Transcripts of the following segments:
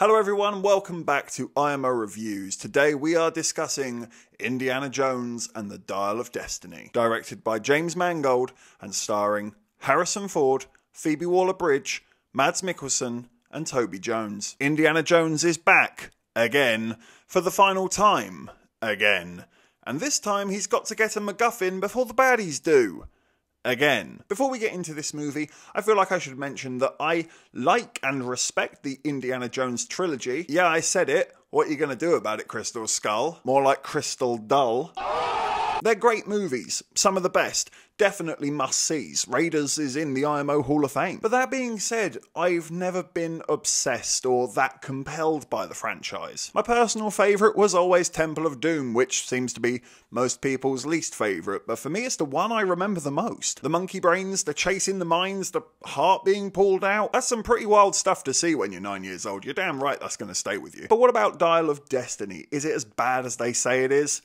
Hello everyone, welcome back to IMO Reviews. Today we are discussing Indiana Jones and the Dial of Destiny, directed by James Mangold and starring Harrison Ford, Phoebe Waller-Bridge, Mads Mikkelsen and Toby Jones. Indiana Jones is back, again, for the final time, again. And this time he's got to get a MacGuffin before the baddies do. Again. Before we get into this movie, I feel like I should mention that I like and respect the Indiana Jones trilogy. Yeah, I said it. What are you going to do about it, Crystal Skull? More like Crystal Dull. They're great movies, some of the best, definitely must-sees. Raiders is in the IMO Hall of Fame. But that being said, I've never been obsessed or that compelled by the franchise. My personal favourite was always Temple of Doom, which seems to be most people's least favourite, but for me it's the one I remember the most. The monkey brains, the chase in the mines, the heart being pulled out, that's some pretty wild stuff to see when you're 9 years old. You're damn right that's going to stay with you. But what about Dial of Destiny? Is it as bad as they say it is?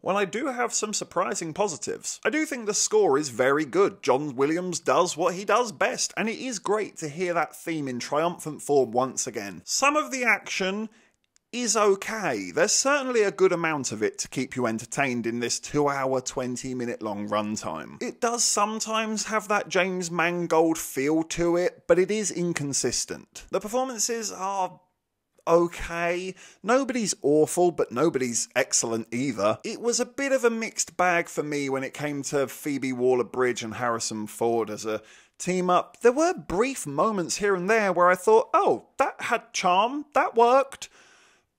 Well, I do have some surprising positives. I do think the score is very good. John Williams does what he does best, and it is great to hear that theme in triumphant form once again. Some of the action is okay. There's certainly a good amount of it to keep you entertained in this 2-hour, 20-minute long runtime. It does sometimes have that James Mangold feel to it, but it is inconsistent. The performances are okay. Nobody's awful, but nobody's excellent either. It was a bit of a mixed bag for me when it came to Phoebe Waller-Bridge and Harrison Ford as a team up. There were brief moments here and there where I thought, oh, that had charm, that worked.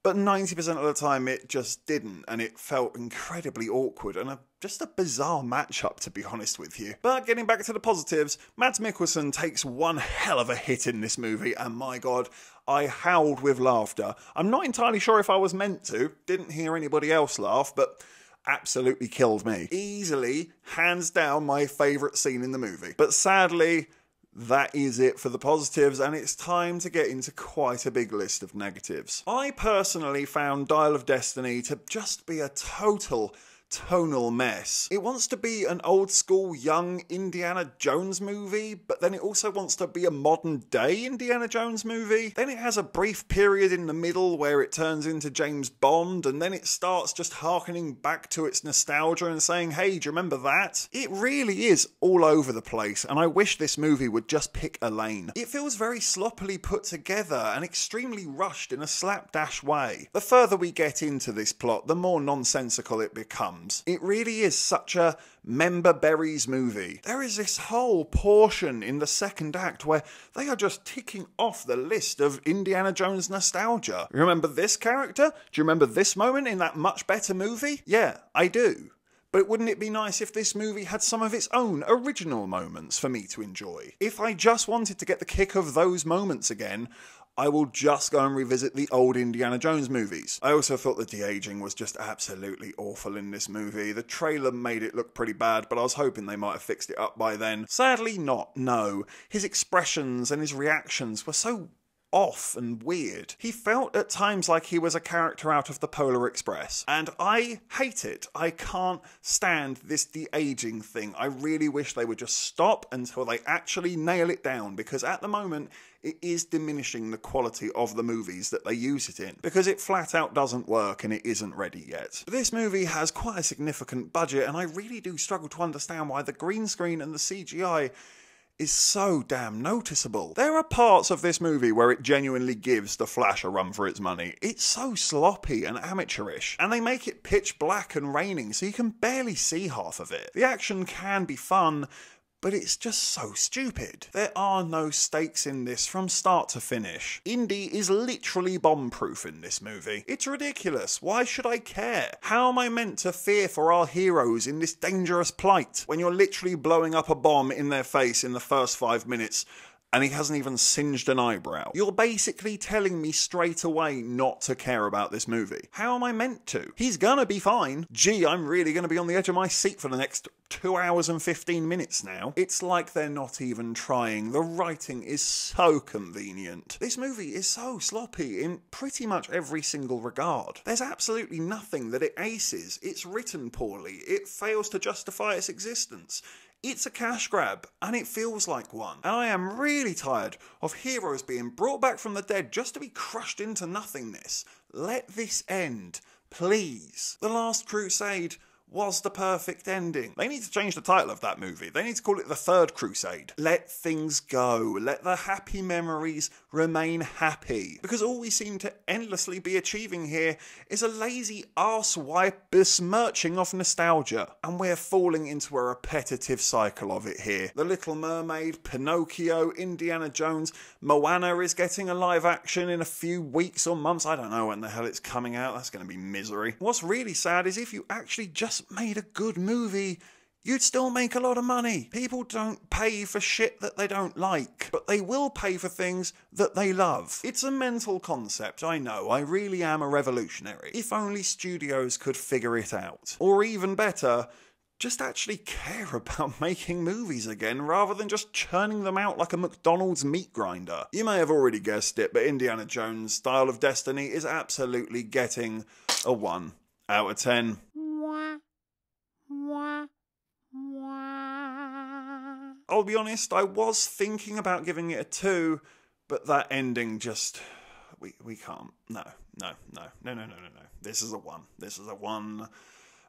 But 90% of the time it just didn't, and it felt incredibly awkward and just a bizarre matchup, to be honest with you. But getting back to the positives, Mads Mikkelsen takes one hell of a hit in this movie, and my god, I howled with laughter. I'm not entirely sure if I was meant to, didn't hear anybody else laugh, but absolutely killed me. Easily, hands down, my favourite scene in the movie. But sadly, that is it for the positives, and it's time to get into quite a big list of negatives. I personally found Dial of Destiny to just be a total tonal mess. It wants to be an old school young Indiana Jones movie, but then it also wants to be a modern day Indiana Jones movie. Then it has a brief period in the middle where it turns into James Bond, and then it starts just harkening back to its nostalgia and saying, hey, do you remember that? It really is all over the place, and I wish this movie would just pick a lane. It feels very sloppily put together and extremely rushed in a slapdash way. The further we get into this plot, the more nonsensical it becomes. It really is such a member berries movie. There is this whole portion in the second act where they are just ticking off the list of Indiana Jones nostalgia. Remember this character? Do you remember this moment in that much better movie? Yeah, I do. But wouldn't it be nice if this movie had some of its own original moments for me to enjoy? If I just wanted to get the kick of those moments again, I will just go and revisit the old Indiana Jones movies. I also thought the de-aging was just absolutely awful in this movie. The trailer made it look pretty bad, but I was hoping they might have fixed it up by then. Sadly not, no. His expressions and his reactions were so off and weird. He felt at times like he was a character out of the Polar Express, and I hate it. I can't stand this de-aging thing. I really wish they would just stop until they actually nail it down, because at the moment it is diminishing the quality of the movies that they use it in, because it flat out doesn't work and it isn't ready yet. This movie has quite a significant budget, and I really do struggle to understand why the green screen and the CGI is so damn noticeable. There are parts of this movie where it genuinely gives The Flash a run for its money. It's so sloppy and amateurish, and they make it pitch black and raining so you can barely see half of it. The action can be fun, but it's just so stupid. There are no stakes in this from start to finish. Indy is literally bomb-proof in this movie. It's ridiculous. Why should I care? How am I meant to fear for our heroes in this dangerous plight when you're literally blowing up a bomb in their face in the first 5 minutes and he hasn't even singed an eyebrow? You're basically telling me straight away not to care about this movie. How am I meant to? He's gonna be fine. Gee, I'm really gonna be on the edge of my seat for the next 2 hours and 15 minutes now. It's like they're not even trying. The writing is so convenient. This movie is so sloppy in pretty much every single regard. There's absolutely nothing that it aces. It's written poorly. It fails to justify its existence. It's a cash grab, and it feels like one. And I am really tired of heroes being brought back from the dead just to be crushed into nothingness. Let this end, please. The Last Crusade was the perfect ending. They need to change the title of that movie. They need to call it The Third Crusade. Let things go. Let the happy memories remain happy. Because all we seem to endlessly be achieving here is a lazy arsewipe besmirching of nostalgia. And we're falling into a repetitive cycle of it here. The Little Mermaid, Pinocchio, Indiana Jones, Moana is getting a live action in a few weeks or months. I don't know when the hell it's coming out. That's going to be misery. What's really sad is if you actually just made a good movie, you'd still make a lot of money. People don't pay for shit that they don't like, but they will pay for things that they love. It's a mental concept, I know. I really am a revolutionary. If only studios could figure it out. Or even better, just actually care about making movies again rather than just churning them out like a McDonald's meat grinder. You may have already guessed it, but Indiana Jones' Dial of Destiny is absolutely getting a 1 out of 10. I'll be honest, I was thinking about giving it a 2, but that ending just... We can't. No. This is a 1. This is a 1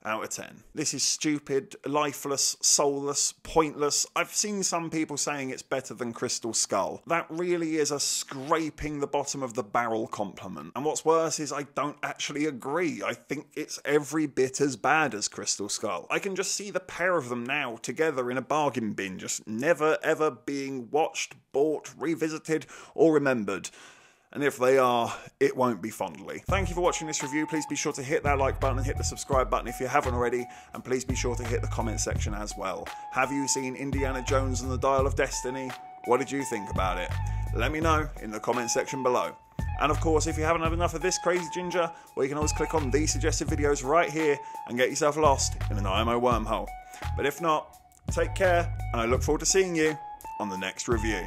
out of 10. This is stupid, lifeless, soulless, pointless. I've seen some people saying it's better than Crystal Skull. That really is a scraping the bottom of the barrel compliment. And what's worse is I don't actually agree. I think it's every bit as bad as Crystal Skull. I can just see the pair of them now together in a bargain bin, just never ever being watched, bought, revisited, or remembered. And if they are, it won't be fondly. Thank you for watching this review. Please be sure to hit that like button and hit the subscribe button if you haven't already. And please be sure to hit the comment section as well. Have you seen Indiana Jones and the Dial of Destiny? What did you think about it? Let me know in the comment section below. And of course, if you haven't had enough of this crazy ginger, well, you can always click on these suggested videos right here and get yourself lost in an IMO wormhole. But if not, take care, and I look forward to seeing you on the next review.